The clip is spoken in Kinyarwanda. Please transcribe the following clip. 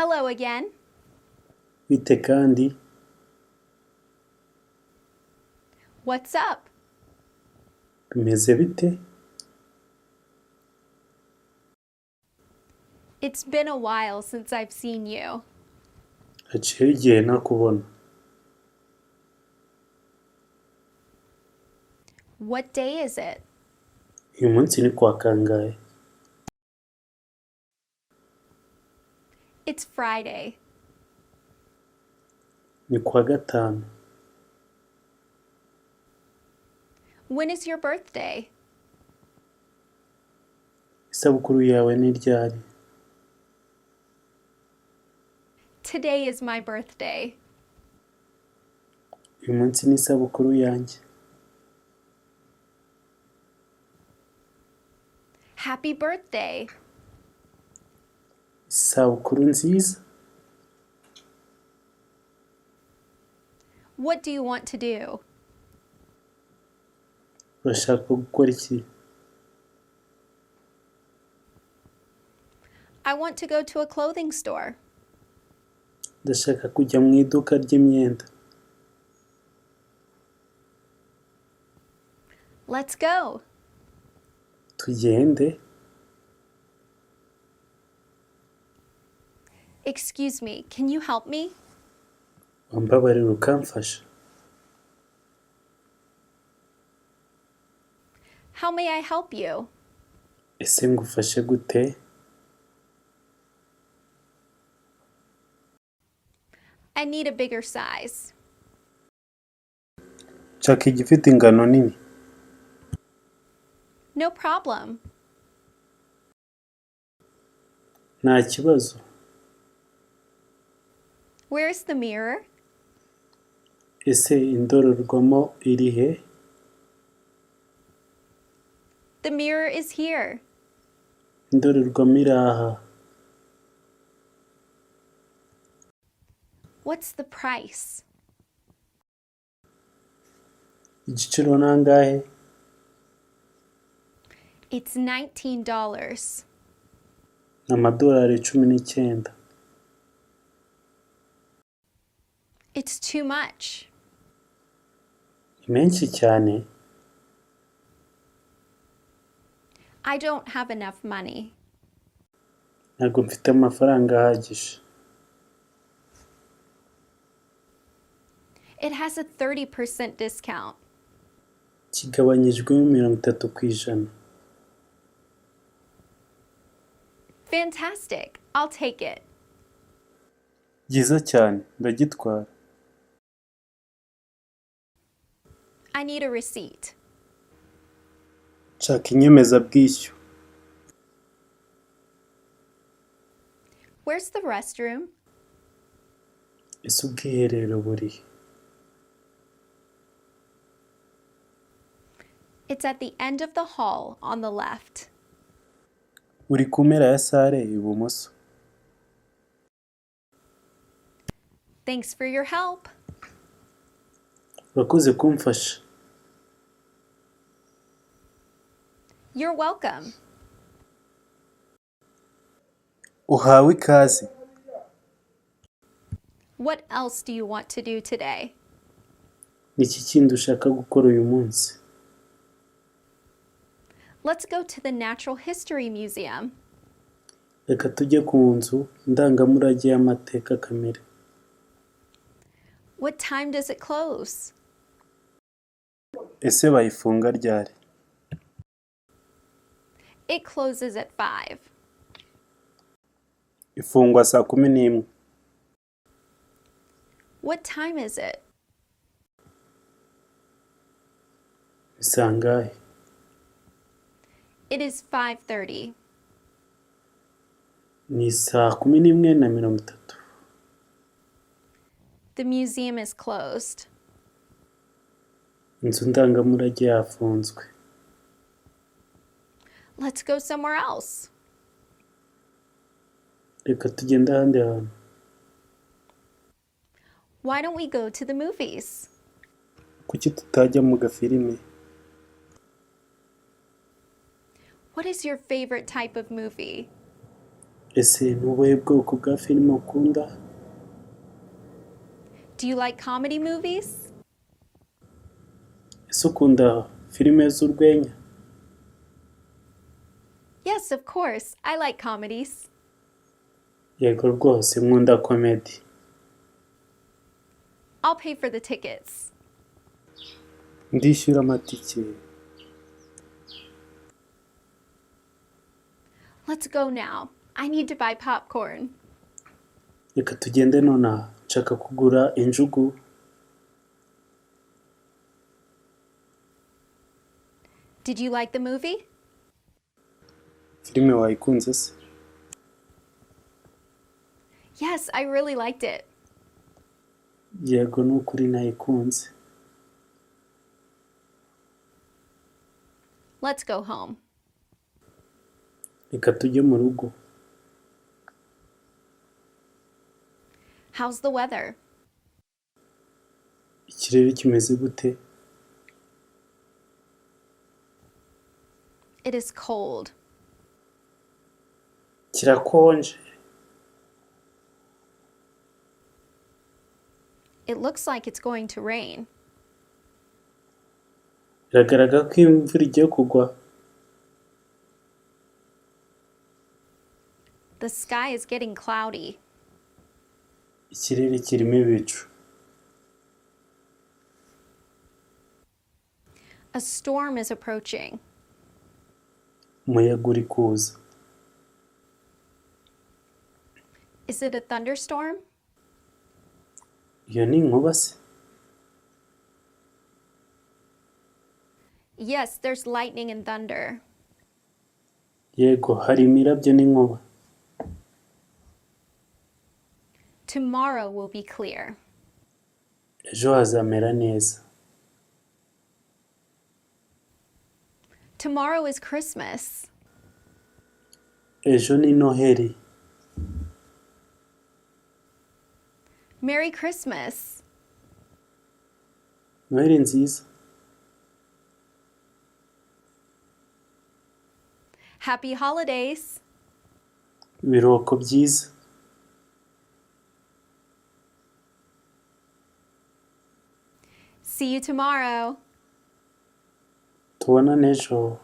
Hello again. Bite kandi What's up? bimeze bite? It's been a while since I've seen you. Haciyeho igihe ntakubona. What day is it? Uyu munsi ni kuwa kangahe? It's Friday. Ni kuwa gatanu. When is your birthday? Isabukuru yawe ni ryari? Today is my birthday. Uyu munsi ni isabukuru yanjye. Happy birthday. Isabukuru nziza. What do you want to do? Urashaka gukora iki? I want to go to a clothing store. Ndashaka kujya mu iduka ry'imyenda. Let's go. Tugende. Excuse me, can you help me? Wambabarira ukamfasha. How may I help you? Ese ngufashe gute? I need a bigger size. Nshaka igifite ingano nini. No problem. Nta kibazo. Where's the mirror? Ese indorerwamo iri he? The mirror is here. Indorerwamo iri aha. What's the price? Igiciro ni angahe? It's $19. Ni amadolari 19. It's too much. Ni menshi cyane. I don't have enough money. Ntabwo mfite amafaranga ahagije. It has a 30% discount. Kigabanyijwemo 30%. Fantastic. I'll take it. Byiza cyane, ndagitwara. I need a receipt. Nshaka inyemezabwishyu. Where's the restroom? Ese ubwiherero burihe? It's at the end of the hall on the left. Uri ku mpera ya sare ibumoso. Thanks for your help. Urakoze kumfasha. You're welcome. Uhawe ikaze. What else do you want to do today? Ni iki kindi ushaka gukora uyu munsi? Let's go to the Natural History Museum. Reka tujye ku nzu ndangamurage y'amateka kamere. What time does it close? Ese bayifunga ryari? It closes at 5. Ifungwa saa 11. What time is it? Ni saa ngahe? It is 5:30. Ni saa 11:30. The museum is closed. Inzu ndangamurage yafunzwe. Let's go somewhere else. Reka tugende ahandi hantu. Why don't we go to the movies? Kuki tutajya mu gafilime? What is your favorite type of movie? Ese ni ubuhe bwoko bwa filime ukunda? Do you like comedy movies? Ese ukunda filime z'urwenya? Yes, of course. I like comedies. Yego rwose nkunda komedi. I'll pay for the tickets. Ndishyura amatike. Let's go now. I need to buy popcorn. Reka tugende nonaha. Nshaka kugura injugu. Did you like the movie? Filime wayikunze se? Yes, I really liked it. Yego ni ukuri nayikunze. Let's go home. Reka tujye mu rugo. How's the weather? Ikirere kimeze gute? It is cold. Kirakonje. It looks like it's going to rain. Biragaragara ko imvura igiye kugwa. The sky is getting cloudy. Ikirere kirimo ibicu. A storm is approaching. Umuyaga uri kuza. Is it a thunderstorm? Iyo ni inkuba se? Yes, there's lightning and thunder. Yego hari imirabyo n'inkuba. Tomorrow will be clear. Ejo hazamera neza. Tomorrow is Christmas. Ejo ni Noheri. Merry Christmas. Noheri nziza. Happy holidays. Ibiruhuko byiza. See you tomorrow. Tubonane ejo.